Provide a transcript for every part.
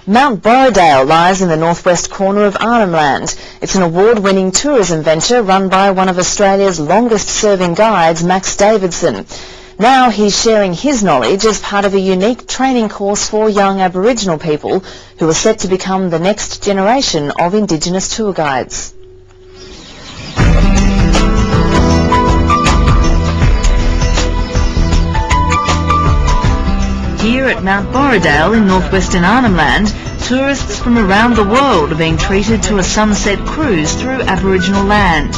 Mt Borrodale lies in the northwest corner of Arnhem Land. It's an award-winning tourism venture run by one of Australia's longest-serving guides, Max Davidson. Now he's sharing his knowledge as part of a unique training course for young Aboriginal people who are set to become the next generation of Indigenous tour guides. Here at Mt Borrodale in northwestern Arnhem Land, tourists from around the world are being treated to a sunset cruise through Aboriginal land.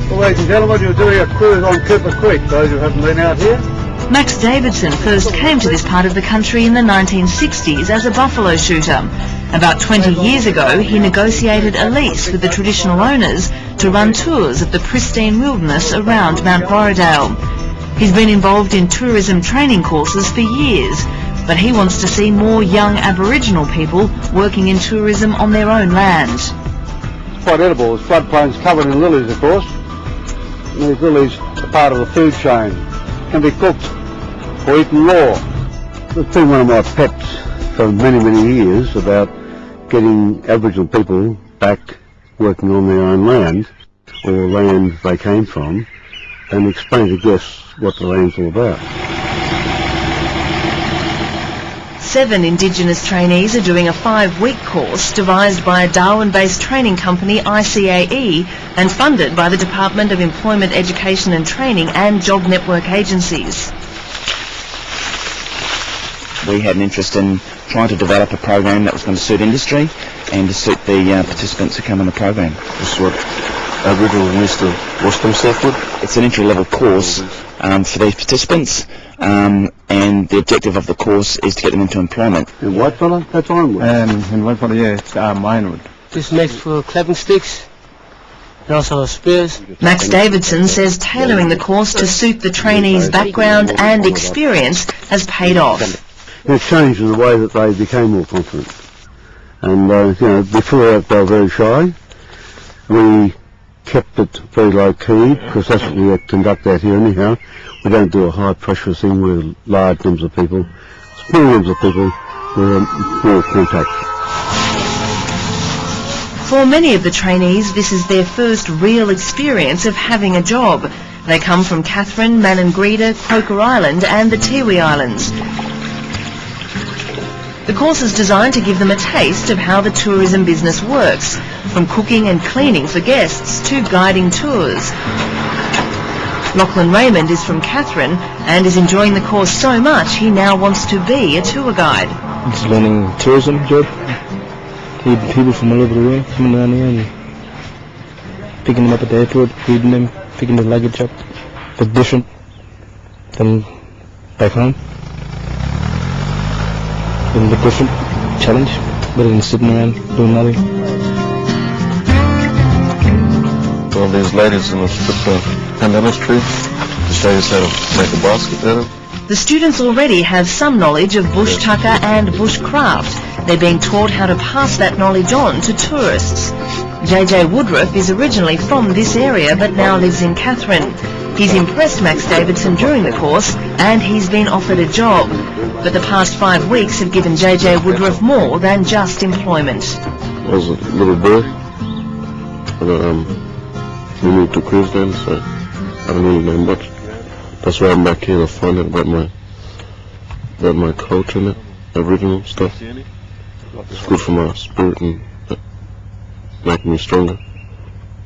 Well, ladies and gentlemen, you're doing a cruise on Cooper Creek, those who haven't been out here. Max Davidson first came to this part of the country in the 1960s as a buffalo shooter. About 20 years ago, he negotiated a lease with the traditional owners to run tours of the pristine wilderness around Mt Borrodale. He's been involved in tourism training courses for years, but he wants to see more young Aboriginal people working in tourism on their own land. It's quite edible. There's floodplains covered in lilies, of course. And these lilies are part of the food chain. Can be cooked or eaten raw. It's been one of my pets for many, many years about getting Aboriginal people back working on their own land, or land they came from, and explain to guests what the land's all about. 7 Indigenous trainees are doing a 5-week course devised by a Darwin-based training company, ICAE, and funded by the Department of Employment, Education and Training and Job Network agencies. We had an interest in trying to develop a program that was going to suit industry and to suit the participants who come on the program. This is what Aboriginals used to wash themselves with? It's an entry-level course for these participants, and the objective of the course is to get them into employment. In Whitefella, that's ironwood. In Whitefella, yeah, it's ironwood. This makes for clapping sticks and also spears. Max Davidson says tailoring the course to suit the trainees' background and experience has paid off. It changed in the way that they became more confident. And, before that they were very shy. We kept it very low key, because that's what we conduct out here anyhow. We don't do a high pressure thing with large numbers of people. Small numbers of people with more contact. For many of the trainees, this is their first real experience of having a job. They come from Katherine, Maningrida, Croker Island and the Tiwi Islands. The course is designed to give them a taste of how the tourism business works, from cooking and cleaning for guests to guiding tours. Lachlan Raymond is from Katherine and is enjoying the course so much he now wants to be a tour guide. It's learning tourism job. People from all over the world coming down here and picking them up at the airport, feeding them, picking the luggage up. It's different than back home. In the different challenge, better than sitting around doing nothing. Well, these ladies in the pandanus tree to show us how to make a basket out of. The students already have some knowledge of bush tucker and bushcraft. They're being taught how to pass that knowledge on to tourists. JJ Woodruff is originally from this area but now lives in Katherine. He's impressed Max Davidson during the course and he's been offered a job. But the past 5 weeks have given JJ Woodruff more than just employment. I was a little boy, and we moved to Queensland, so I don't really know much. That's why I'm back here to find out about my culture and Aboriginal stuff. It's good for my spirit and making me stronger.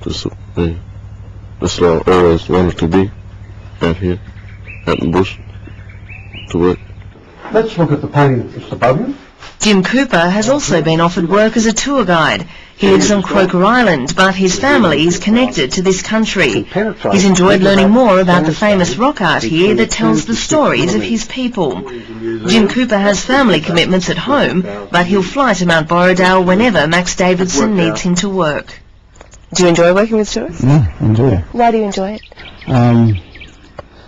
That's what I always wanted to be, out here, out in the bush, to work. Let's look at the painting just above you. Jim Cooper has also been offered work as a tour guide. He lives on Croker Island, but his family is connected to this country. He's enjoyed learning more about the famous rock art here that tells the stories of his people. Jim Cooper has family commitments at home, but he'll fly to Mt Borrodale whenever Max Davidson needs him to work. Do you enjoy working with tourists? Yeah, I enjoy it. Why do you enjoy it?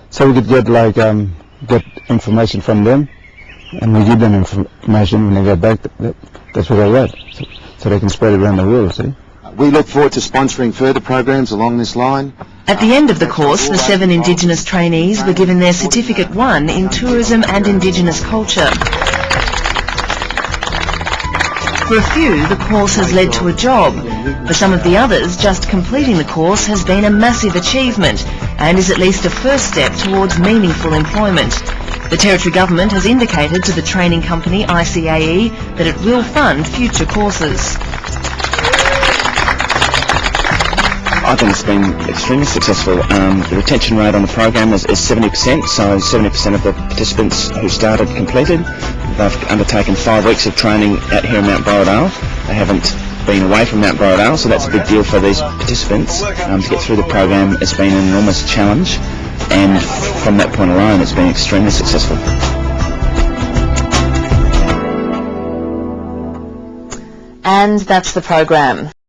So we could get information from them, and we give them information when they get back. That's what I read, so they can spread it around the world, see? We look forward to sponsoring further programs along this line. At the end of the course, the 7 Indigenous trainees were given their Certificate 1 in Tourism and Indigenous Culture. For a few, the course has led to a job. For some of the others, just completing the course has been a massive achievement and is at least a first step towards meaningful employment. The Territory Government has indicated to the training company ICAE that it will fund future courses. I think it's been extremely successful. The retention rate on the program is 70%, so 70% of the participants who started completed. They've undertaken 5 weeks of training out here in Mt Borrodale. They haven't been away from Mt Borrodale, so that's a big deal for these participants. To get through the program has been an enormous challenge, and from that point alone it's been extremely successful. And that's the program.